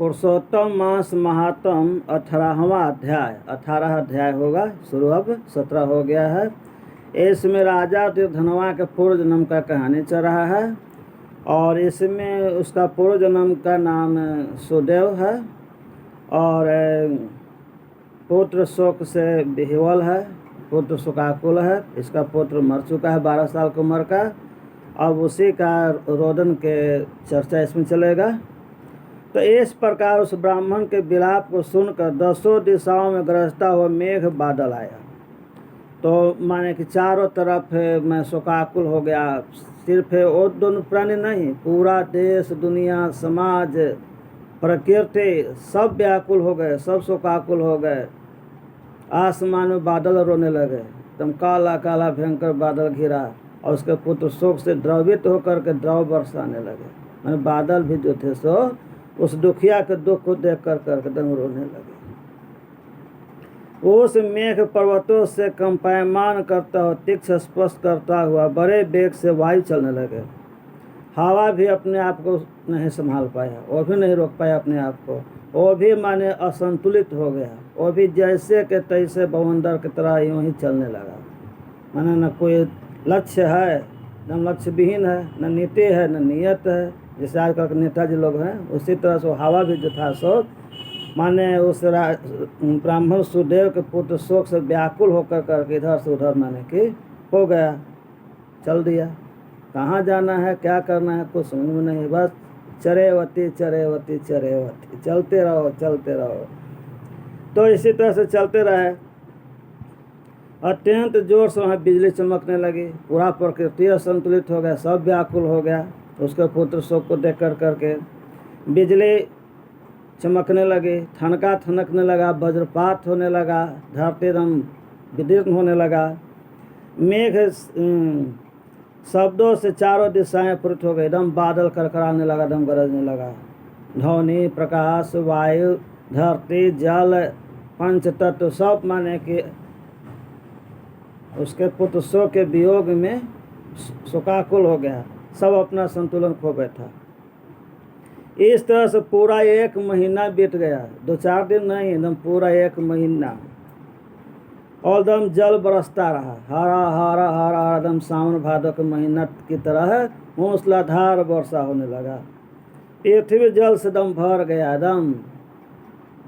पुरुषोत्तम मास महात्म 18वां अध्याय। 18 अध्याय होगा शुरू, अब 17 हो गया है। इसमें राजा धनवा के पूर्व जन्म का कहानी चल रहा है और इसमें उसका पूर्व जन्म का नाम सुदेव है और पुत्र शोक से बिहवल है, पुत्र शोकाकुल है। इसका पुत्र मर चुका है 12 साल की उम्र का। अब उसी का रोदन के चर्चा इसमें चलेगा। तो इस प्रकार उस ब्राह्मण के विलाप को सुनकर 10 दिशाओं में गरजता हुआ मेघ बादल आया। तो माने कि चारों तरफ मैं शोकाकुल हो गया। सिर्फ वो दोनों प्राणी नहीं, पूरा देश, दुनिया, समाज, प्रकृति सब व्याकुल हो गए, सब शोकाकुल हो गए। आसमान में बादल रोने लगे, एकदम काला काला भयंकर बादल घिरा और उसके पुत्र शोक से द्रवित होकर के द्रव बरसाने लगे। मैंने बादल भी जो थे सो उस दुखिया के दुख को देख कर एकदम रोने लगे। उस मेघ पर्वतों से कंपायमान करता हुआ, तीक्ष्ण स्पष्ट करता हुआ बड़े वेग से वायु चलने लगे। हवा भी अपने आप को नहीं संभाल पाया, वो भी नहीं रोक पाया अपने आप को। वो भी माने असंतुलित हो गया। वो भी जैसे के तैसे बवंडर की तरह यूँ ही चलने लगा। माने न कोई लक्ष्य है, न लक्ष्य विहीन है, न नीति है, न नियत है। जैसे आजकल के नेताजी लोग हैं, उसी तरह से हवा भी जो था सो माने उस ब्राह्मण सुदेव के पुत्र शोक से व्याकुल होकर करके इधर से उधर माने कि हो गया, चल दिया। कहाँ जाना है, क्या करना है, कुछ समझ में नहीं। बस चरेवती चरेवती चरेवती, चलते रहो चलते रहो। तो इसी तरह से चलते रहे। अत्यंत जोर से वहाँ बिजली चमकने लगी, पूरा प्रकृति असंतुलित हो गया, सब व्याकुल हो गया। उसके पुत्र शोक को देख कर करके बिजली चमकने लगी, ठनका ठनकने लगा, वज्रपात होने लगा, धरती एकदम विदीर्ण होने लगा। मेघ शब्दों से चारों दिशाएं पूरित हो गई, एकदम बादल करकराने लगा, एकदम गरजने लगा। ध्वनि, प्रकाश, वायु, धरती, जल, पंच तत्व सब माने कि उसके पुत्र शोक के वियोग में शोकाकुल हो गया, सब अपना संतुलन खो बैठा। इस तरह से पूरा 1 महीना बीत गया, 2-4 दिन नहीं, एकदम पूरा 1 महीना। और एकदम जल बरसता रहा, हरा हरा हरा हरा, एकदम सावन भादो के महीना की तरह मूसलाधार वर्षा होने लगा। पृथ्वी जल से एकदम भर गया, एकदम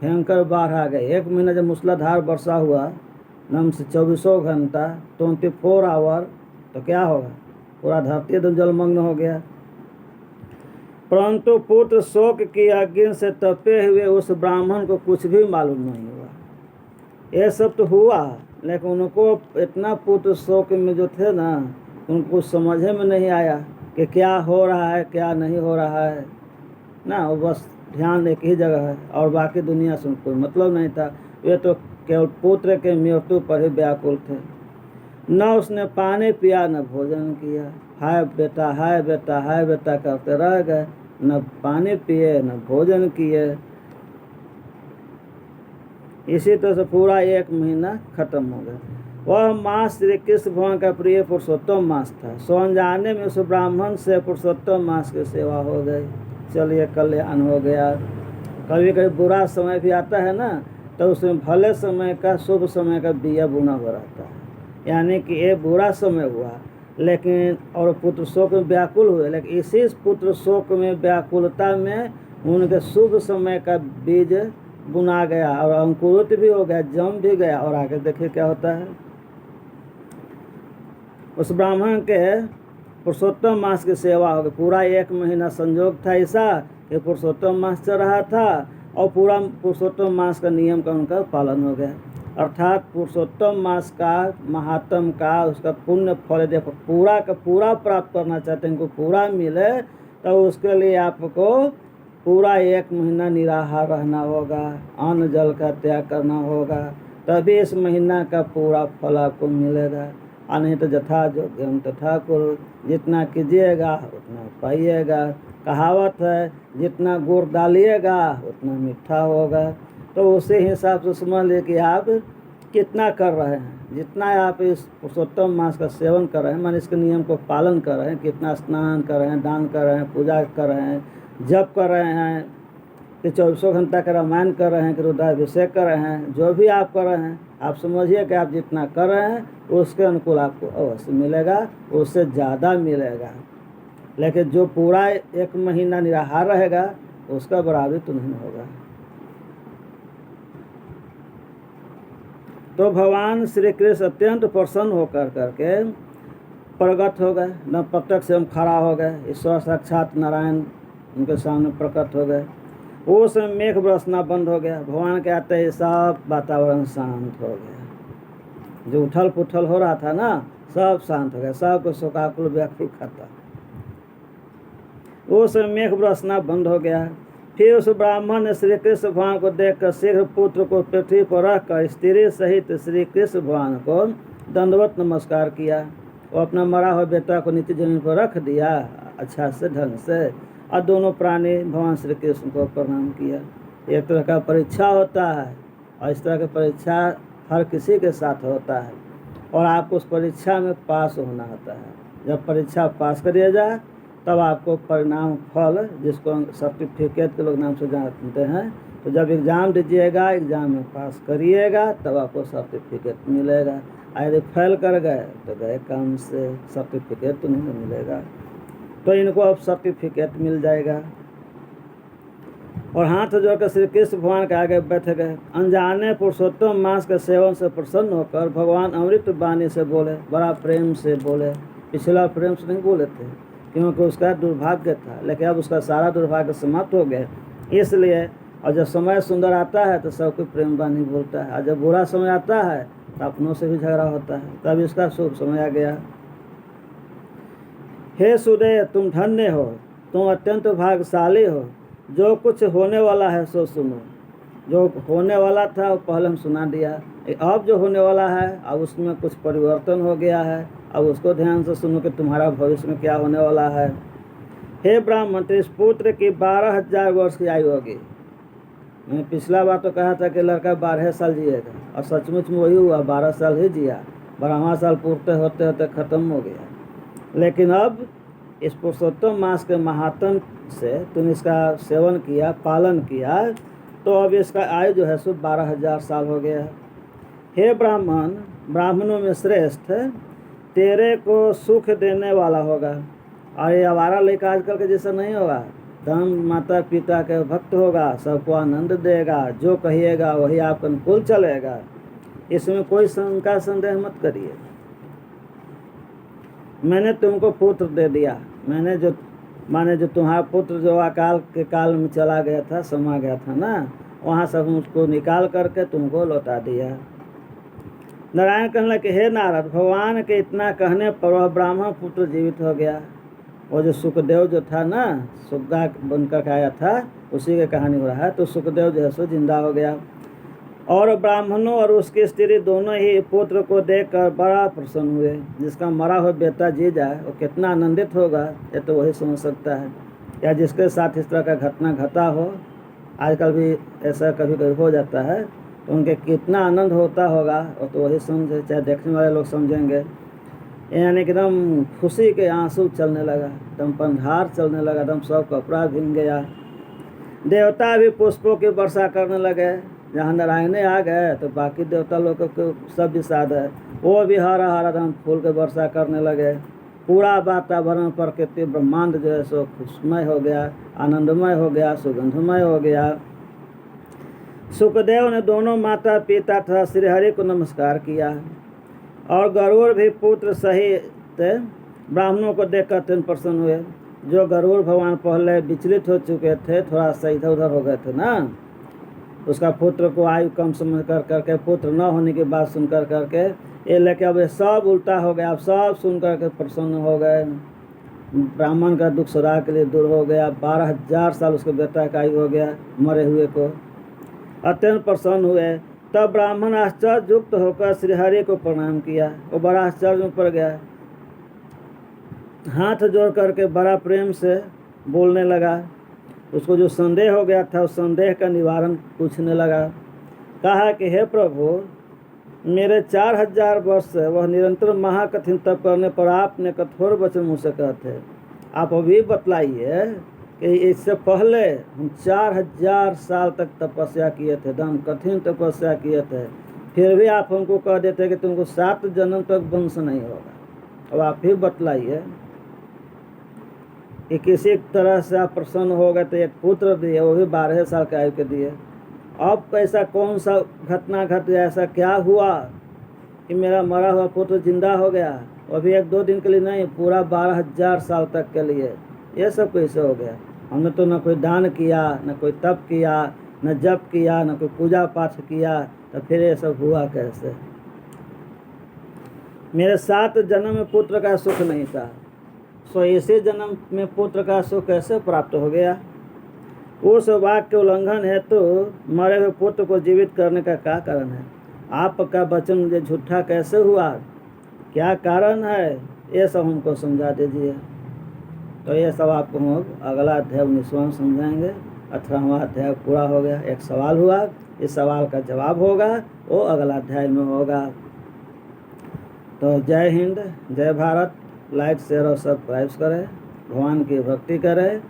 भयंकर बाढ़ आ गई। 1 महीना जब मूसलाधार वर्षा हुआ, एकदम से 24 घंटा 24 आवर, तो क्या होगा, पूरा धरती एकदम जलमग्न हो गया। परंतु पुत्र शोक की अग्नि से तपे हुए उस ब्राह्मण को कुछ भी मालूम नहीं हुआ। ये सब तो हुआ, लेकिन उनको इतना पुत्र शोक में जो थे ना, उनको समझ में नहीं आया कि क्या हो रहा है क्या नहीं हो रहा है ना। वो बस ध्यान एक ही जगह है और बाकी दुनिया से कोई मतलब नहीं था। वे तो केवल पुत्र के मृत्यु पर ही व्याकुल थे। न उसने पानी पिया, न भोजन किया। हाय बेटा हाय बेटा हाय बेटा करते रह गए, न पानी पिए न भोजन किए। इसी तरह से पूरा 1 महीना खत्म हो गया। वह मास श्री कृष्ण भगवान का प्रिय पुरुषोत्तम मास था। सो अनजाने में उस ब्राह्मण से पुरुषोत्तम मास की सेवा हो गई। चलिए कल्याण हो गया। कभी कभी बुरा समय भी आता है ना, तो उसमें भले समय का, शुभ समय का बिया बुना हुआ रहता है। यानी कि ये बुरा समय हुआ, लेकिन और पुत्र शोक में व्याकुल हुए, लेकिन इसी पुत्र शोक में व्याकुलता में उनके शुभ समय का बीज बुना गया और अंकुरित भी हो गया, जम भी गया। और आगे देखिए क्या होता है। उस ब्राह्मण के पुरुषोत्तम मास की सेवा हो गई। पूरा 1 महीना संजोग था ऐसा कि पुरुषोत्तम मास चल रहा था और पूरा पुरुषोत्तम मास का नियम का उनका पालन हो गया। अर्थात पुरुषोत्तम मास का महात्म का, उसका पुण्य फल देखो पूरा का पूरा प्राप्त करना चाहते हैं, उनको पूरा मिले, तो उसके लिए आपको पूरा 1 महीना निराहार रहना होगा, अन्न जल का त्याग करना होगा, तभी इस महीना का पूरा फल आपको मिलेगा। और नहीं तो जथा जोग्यम तथा कुरु, जितना कीजिएगा उतना पाइएगा। कहावत है, जितना गुड़ डालिएगा उतना मीठा होगा। तो उसी हिसाब से समझ लीजिए कि आप कितना कर रहे हैं। जितना आप इस पुरुषोत्तम मास का सेवन कर रहे हैं, मान इसके नियम को पालन कर रहे हैं, कितना स्नान कर रहे हैं, दान कर रहे हैं, पूजा कर रहे हैं, जप कर रहे हैं, कि 24 घंटा का रामायण कर रहे हैं, कि रुद्राभिषेक कर रहे हैं, जो भी आप कर रहे हैं, आप समझिए कि आप जितना कर रहे हैं उसके अनुकूल आपको अवश्य मिलेगा, उससे ज़्यादा मिलेगा। लेकिन जो पूरा 1 महीना निराहार रहेगा उसका बराबरी तो नहीं होगा। तो भगवान श्री कृष्ण अत्यंत प्रसन्न होकर करके प्रकट हो गए। न प्रत्यक्ष से हम खड़ा हो गए, ईश्वर साक्षात नारायण उनके सामने प्रकट हो गए। उस मेघ बरसना बंद हो गया। भगवान के आते ही सब वातावरण शांत हो गया। जो उथल पुथल हो रहा था ना, सब शांत हो गया, सबको शोकाकुल व्याकुल खाता। उस मेघ बरसना बंद हो गया। फिर उस ब्राह्मण ने श्री कृष्ण भगवान को देखकर शीघ्र पुत्र को पृथ्वी पर रखकर स्त्री सहित श्री कृष्ण भगवान को दंडवत नमस्कार किया। वो अपना मरा हुआ बेटा को नीचे जमीन पर रख दिया अच्छा से ढंग से, और दोनों प्राणी भगवान श्री कृष्ण को प्रणाम किया। एक तरह का परीक्षा होता है, और इस तरह की परीक्षा हर किसी के साथ होता है, और आपको उस परीक्षा में पास होना होता है। जब परीक्षा पास करिए जाए तब आपको परिणाम फल, जिसको सर्टिफिकेट के लोग नाम से जानते हैं, तो जब एग्ज़ाम दीजिएगा, एग्ज़ाम में पास करिएगा तब आपको सर्टिफिकेट मिलेगा। यदि फेल कर गए तो गए काम से, सर्टिफिकेट तो नहीं मिलेगा। तो इनको अब सर्टिफिकेट मिल जाएगा। और हाथ जोड़कर श्री कृष्ण भगवान के आगे बैठ गए। अनजाने पुरुषोत्तम मांस के सेवन से प्रसन्न होकर भगवान अमृत वाणी से बोले, बड़ा प्रेम से बोले। पिछला प्रेम से नहीं बोले थे, क्योंकि उसका दुर्भाग्य था, लेकिन अब उसका सारा दुर्भाग्य समाप्त हो गया। इसलिए और जब समय सुंदर आता है तो सबको प्रेम वाणी बोलता है, और जब बुरा समय आता है तो अपनों से भी झगड़ा होता है। तब इसका शुभ समय आ गया। हे सुदेव, तुम धन्य हो, तुम अत्यंत भाग्यशाली हो। जो कुछ होने वाला है सो सुनो। जो होने वाला था वो पहले हम सुना दिया, अब जो होने वाला है अब उसमें कुछ परिवर्तन हो गया है। अब उसको ध्यान से सुनो कि तुम्हारा भविष्य में क्या होने वाला है। हे ब्राह्मण, इस पुत्र की 12,000 वर्ष की आयु होगी। मैंने पिछला बार तो कहा था कि लड़का 12 साल जिएगा, और सचमुच में वही हुआ, 12 साल ही जिया। 12वां साल पूर्ति होते होते ख़त्म हो गया। लेकिन अब इस पुरुषोत्तम मास के महात्म से तुम इसका सेवन किया, पालन किया, तो अब इसका आयु जो है सो 12,000 साल हो गया। हे ब्राह्मण, ब्राह्मणों में श्रेष्ठ तेरे को सुख देने वाला होगा। और ये आवारा लड़का आजकल के जैसा नहीं होगा। धन माता पिता के भक्त होगा, सबको आनंद देगा, जो कहिएगा वही आपके अनुकूल चलेगा। इसमें कोई शंका संदेह मत करिए। मैंने तुमको पुत्र दे दिया। माने जो तुम्हारा पुत्र जो अकाल के काल में चला गया था, समा गया था ना, वहाँ सब उसको निकाल करके तुमको लौटा दिया। नारायण कहने लगे, हे नारद, भगवान के इतना कहने पर वह ब्राह्मण पुत्र जीवित हो गया। वो जो सुखदेव जो था ना, सुग्गा बनकर आया था, उसी की कहानी हो रहा है। तो सुखदेव जो है सो जिंदा हो गया। और ब्राह्मणों और उसकी स्त्री दोनों ही पुत्र को देखकर बड़ा प्रसन्न हुए। जिसका मरा हुआ बेटा जी जाए वो कितना आनंदित होगा, ये तो वही समझ सकता है। या जिसके साथ इस तरह का घटना घटा हो, आजकल भी ऐसा कभी कभी हो जाता है, तो उनके कितना आनंद होता होगा वो तो वही समझे, चाहे देखने वाले लोग समझेंगे। यानी एकदम खुशी के आंसू चलने लगा, एकदम पंधार चलने लगा, एकदम सब कपड़ा भीग गया। देवता भी पुष्पों की वर्षा करने लगे। जहाँ नारायण आ गए तो बाकी देवता लोग को सब विषाद है, वो भी हरा हरा एकदम फूल के वर्षा करने लगे। पूरा वातावरण प्रकृति ब्रह्मांड जो है सो खुशमय हो गया, आनंदमय हो गया, सुगंधमय हो गया। सुखदेव ने दोनों माता पिता तथा श्रीहरि को नमस्कार किया, और गरुड़ भी पुत्र सहित ब्राह्मणों को देखकर अत्यंत प्रसन्न हुए। जो गरुड़ भगवान पहले विचलित हो चुके थे, थोड़ा सा इधर उधर हो गए थे ना, उसका पुत्र को आयु कम समझ कर करके, पुत्र न होने की बात सुन कर करके, ये लेके अब सब उल्टा हो गया। अब सब सुन करके प्रसन्न हो गए। ब्राह्मण का दुख सदा के लिए दूर हो गया। 12,000 साल उसके बेटा का आयु हो गया मरे हुए को। अत्यंत प्रसन्न हुए। तब ब्राह्मण आश्चर्ययुक्त होकर श्रीहरि को प्रणाम किया। वो बड़ा आश्चर्य में पड़ गया, हाथ जोड़ करके बड़ा प्रेम से बोलने लगा। उसको जो संदेह हो गया था उस संदेह का निवारण पूछने लगा। कहा कि हे प्रभु, मेरे 4,000 वर्ष से वह निरंतर महाकठिन तप करने पर आपने कठोर वचन मुझसे कहते, आप अभी बतलाइए कि इससे पहले हम 4000 साल तक तपस्या किए थे, एकदम कठिन तपस्या किए थे, फिर भी आप हमको कह देते कि तुमको 7 जन्म तक वंश नहीं होगा। अब आप ही बतलाइए कि किसी तरह से आप प्रसन्न हो गए तो एक पुत्र दिए, वो भी 12 साल के आयु के दिए। अब कैसा कौन सा घटना घट गया, ऐसा क्या हुआ कि मेरा मरा हुआ पुत्र जिंदा हो गया, वो भी 1-2 दिन के लिए नहीं, पूरा 12,000 साल तक के लिए। ये सब कैसे हो गया? हमने तो न कोई दान किया, न कोई तप किया, न जप किया, न कोई पूजा पाठ किया, तो फिर ये सब हुआ कैसे? मेरे 7 जन्म में पुत्र का सुख नहीं था, सो इसी जन्म में पुत्र का सुख कैसे प्राप्त हो गया? उस वाक्य के उल्लंघन है तो मरे हुए पुत्र को जीवित करने का क्या कारण है? आपका वचन मुझे झूठा कैसे हुआ? क्या कारण है? ये सब हमको समझा दीजिए। तो ये सब आपको हम अगला अध्याय 19वां समझाएंगे। 18वां अध्याय पूरा हो गया। एक सवाल हुआ, इस सवाल का जवाब होगा वो अगला अध्याय में होगा। तो जय हिंद, जय भारत। लाइक, शेयर और सब्सक्राइब करें, भगवान की भक्ति करें,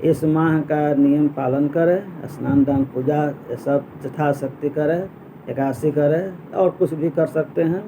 इस माह का नियम पालन करें, स्नान दान पूजा ये सब यथाशक्ति करें, एकादशी करें और कुछ भी कर सकते हैं।